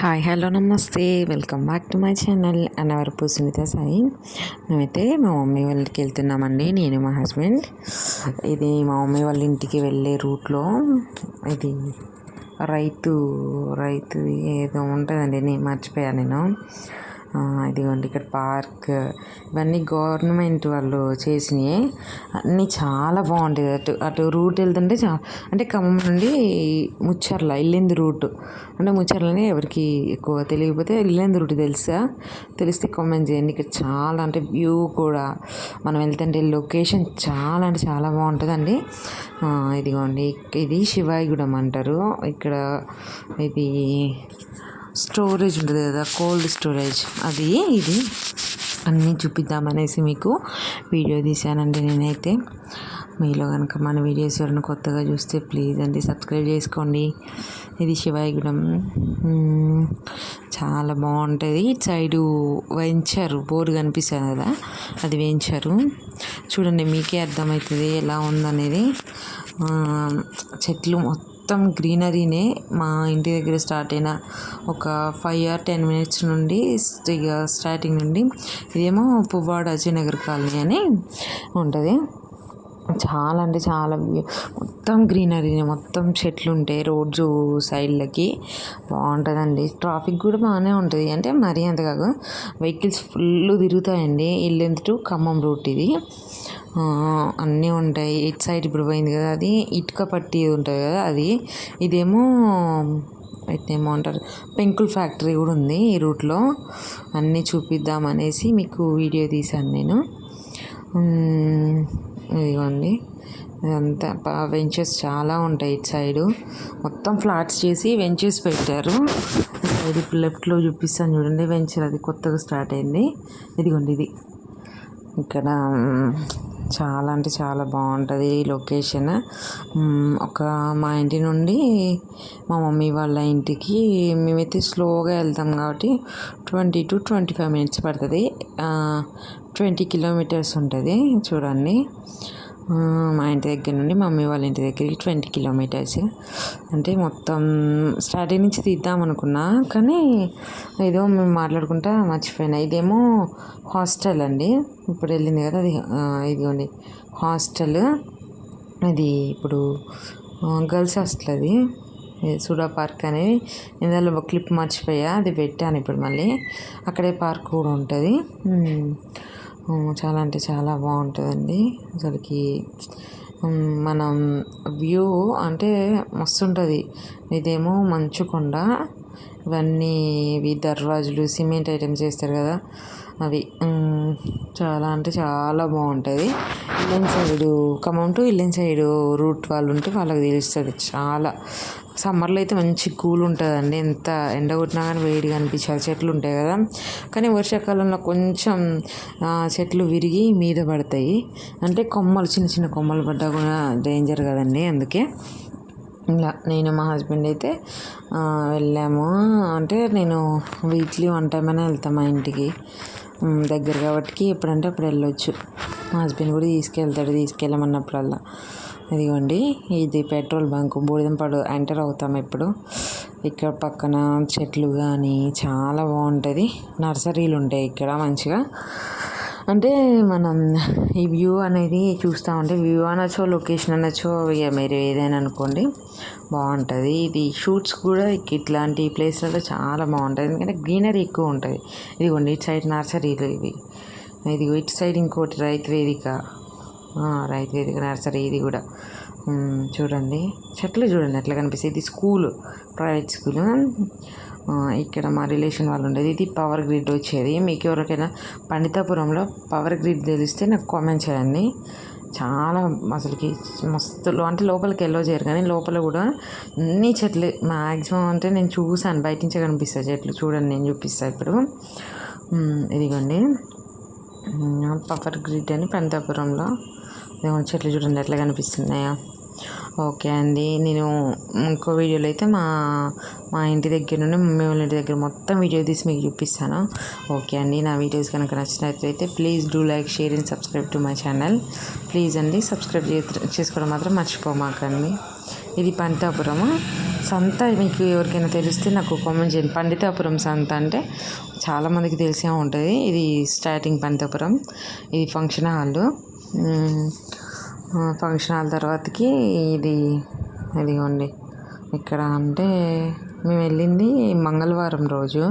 Hi hello నమస్తే welcome back to my channel Annavarapu Sunitha Sai. మేమైతే మా మమ్మీ వాళ్ళ ఇంటికి వెళ్తున్నామండి, నేను మా హస్బెండ్. ఇది మా మమ్మీ వాళ్ళ ఇంటికి వెళ్ళే రూట్లో ఇది రైతు రైతు ఏదో ఉంటుందండి, నేను మర్చిపోయాను నేను. ఇదిగోండి ఇక్కడ పార్క్, ఇవన్నీ గవర్నమెంట్ వాళ్ళు చేసినాయి. అన్నీ చాలా బాగుంటాయి. అటు రూట్ వెళ్తుంటే అంటే ఖమ్మం నుండి ముచ్చర్ల ఇల్లింది రూట్, అంటే ముచ్చర్లని ఎవరికి ఎక్కువ తెలియకపోతే ఇల్లింది రూట్ తెలిస్తే కామెంట్ చేయండి. ఇక్కడ చాలా అంటే వ్యూ కూడా మనం వెళ్తుంటే లొకేషన్ చాలా అంటే చాలా బాగుంటుందండి. ఇదిగోండి ఇది శివాయిగూడెం అంటారు. ఇక్కడ ఇది స్టోరేజ్ ఉంటుంది కదా, కోల్డ్ స్టోరేజ్, అది ఇది అన్నీ చూపిద్దామనేసి మీకు వీడియో తీశానండి నేనైతే. మీలో కనుక మన వీడియోస్ ఎవరైనా కొత్తగా చూస్తే ప్లీజ్ అండి సబ్స్క్రైబ్ చేసుకోండి. ఇది శివాయిగూడెం, చాలా బాగుంటుంది. ఇటు సైడు వెంచరు బోర్డు కనిపిస్తుంది కదా, అది వెంచరు. చూడండి మీకే అర్థమవుతుంది ఎలా ఉందనేది. చెట్లు మొత్తం గ్రీనరీనే. మా ఇంటి దగ్గర స్టార్ట్ అయిన ఒక 5 or 10 minutes నుండి ఇక స్టార్టింగ్ నుండి ఇదేమో పువ్వాడ అజయనగర్ కాలనీ అని ఉంటుంది. చాలా అంటే చాలా మొత్తం గ్రీనరీనే, మొత్తం చెట్లు ఉంటాయి రోడ్డు సైడ్లకి, బాగుంటుందండి. ట్రాఫిక్ కూడా బాగానే ఉంటుంది, అంటే మరీ అంత కాదు, వెహికల్స్ ఫుల్ తిరుగుతాయండి. ఇల్లు టు ఖమ్మం రూట్ ఇది. అన్నీ ఉంటాయి. ఇటు సైడ్ ఇప్పుడు పోయింది కదా, అది ఇటుక పట్టి ఉంటుంది కదా అది. ఇదేమో ఇదేమో అంటారు పెంకుల్ ఫ్యాక్టరీ కూడా ఉంది ఈ రూట్లో. అన్నీ చూపిద్దామనేసి మీకు వీడియో తీశాను నేను. ఇదిగోండి ఇదంతా వెంచర్స్ చాలా ఉంటాయి. ఇటు సైడు మొత్తం ఫ్లాట్స్ చేసి వెంచర్స్ పెట్టారు. ఇది లెఫ్ట్లో చూపిస్తాను చూడండి, వెంచర్ అది కొత్తగా స్టార్ట్ అయింది. ఇదిగోండి ఇది ఇక్కడ చాలా అంటే చాలా బాగుంటుంది ఈ లొకేషన్. ఒక మా ఇంటి నుండి మా మమ్మీ వాళ్ళ ఇంటికి మేమైతే స్లోగా వెళ్తాం కాబట్టి 20 to 25 minutes పడుతుంది. 20 kilometers ఉంటుంది చూడండి. మా ఇంటి దగ్గర నుండి మమ్మీ వాళ్ళ ఇంటి దగ్గరికి 20 kilometers. అంటే మొత్తం స్టార్టింగ్ నుంచి తీద్దాం అనుకున్నా, కానీ ఏదో మేము మాట్లాడుకుంటా మర్చిపోయినా. ఇదేమో హాస్టల్ అండి, ఇప్పుడు వెళ్ళింది కదా అది. ఇదిగోండి హాస్టల్, అది ఇప్పుడు గర్ల్స్ హాస్టల్. అది సుడా పార్క్ అనేది ఇందులో క్లిప్ మర్చిపోయా, అది పెట్టాను ఇప్పుడు మళ్ళీ. అక్కడే పార్క్ కూడా ఉంటుంది. చాలా అంటే చాలా బాగుంటుందండి అసలుకి. మనం వ్యూ అంటే మస్తు ఉంటుంది. ఇదేమో మంచుకొండ, ఇవన్నీ ఇవి దర్వాజులు సిమెంట్ ఐటమ్స్ చేస్తారు కదా అవి. చాలా అంటే చాలా బాగుంటుంది. ఇల్లెన్ సైడు ఖమ్మం టు ఇల్లెన్ సైడు రూట్ వాళ్ళు ఉంటే వాళ్ళకి తెలుస్తుంది. చాలా సమ్మర్లో అయితే మంచి కూల్ ఉంటుందండి, ఎంత ఎండ కొట్టినా కానీ వేడిగా అనిపించాలి. చెట్లు ఉంటాయి కదా, కానీ వర్షాకాలంలో కొంచెం చెట్లు విరిగి మీద పడతాయి, అంటే కొమ్మలు చిన్న చిన్న కొమ్మలు పడ్డా కూడా డేంజర్ కదండి. అందుకే ఇలా నేను మా హస్బెండ్ అయితే వెళ్ళాము. అంటే నేను వీక్లీ 1 time అయినా వెళ్తాను మా ఇంటికి, దగ్గర కాబట్టి ఎప్పుడంటే అప్పుడు వెళ్ళొచ్చు. మా హస్బెండ్ కూడా తీసుకెళ్ళమన్నప్పుడల్లా. ఇదిగోండి ఇది పెట్రోల్ బంక్, బూడిదంపాడు ఎంటర్ అవుతాం ఇప్పుడు. ఇక్కడ పక్కన చెట్లు కానీ చాలా బాగుంటుంది. నర్సరీలు ఉంటాయి ఇక్కడ మంచిగా. అంటే మనం ఈ వ్యూ అనేది చూస్తూ ఉంటే, వ్యూ అనొచ్చో లొకేషన్ అనొచ్చో, ఇక మీరు ఏదైనా అనుకోండి, బాగుంటుంది. ఇది షూట్స్ కూడా ఇట్లాంటి ప్లేస్లలో చాలా బాగుంటుంది, ఎందుకంటే గ్రీనరీ ఎక్కువ ఉంటుంది. ఇదిగోండి ఇటు సైడ్ నర్సరీలు ఇవి. ఇదిగో ఇటు సైడ్ ఇంకోటి రైతు వేదిక నర్సరీ, ఇది కూడా చూడండి. చెట్లు చూడండి ఎట్లా కనిపిస్తుంది. ఇది స్కూలు, ప్రైవేట్ స్కూలు. ఇక్కడ మా రిలేషన్ వాళ్ళు ఉండేది. ఇది పవర్ గ్రిడ్ వచ్చేది. మీకు ఎవరికైనా పండితాపురంలో పవర్ గ్రిడ్ తెలిస్తే నాకు కామెంట్ చేయండి. చాలా అసలుకి మస్తు, అంటే లోపలికి చేయరు కానీ లోపల కూడా అన్ని చెట్లు మ్యాక్సిమం. అంటే నేను చూసాను, బయట నుంచే కనిపిస్తాయి చెట్లు. చూడండి నేను చూపిస్తాను ఇప్పుడు. ఇదిగోండి పవర్ గ్రిడ్ అని పండితాపురంలో. చెట్లు చూడండి ఎట్లా కనిపిస్తున్నాయో. ఓకే అండి, నేను ఇంకో వీడియోలో అయితే మా ఇంటి దగ్గర నుండి మమ్మీ వాళ్ళ ఇంటి దగ్గర మొత్తం వీడియో తీసి మీకు చూపిస్తాను. ఓకే అండి, నా వీడియోస్ కనుక నచ్చినట్లయితే please do like, share and subscribe to my channel. Please అండి సబ్స్క్రైబ్ చేసుకోవడం మాత్రం మర్చిపోమాకండి. ఇది పండితాపురం సంత. మీకు ఎవరికైనా తెలిస్తే నాకు కామెంట్ చేయండి. పండితాపురం సంత అంటే చాలామందికి తెలిసే ఉంటుంది. ఇది స్టార్టింగ్ పండితాపురం. ఇది ఫంక్షన్ హాల్. ఫంక్షన్ హాల్ తర్వాతకి ఇదిగోండి ఇక్కడ అంటే మేము వెళ్ళింది మంగళవారం రోజు.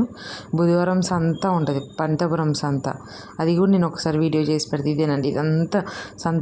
బుధవారం సంత ఉంటుంది, పండితాపురం సంత. అది కూడా నేను ఒకసారి వీడియో చేసి పెడితే ఇదేనండి. ఇదంతా సంత.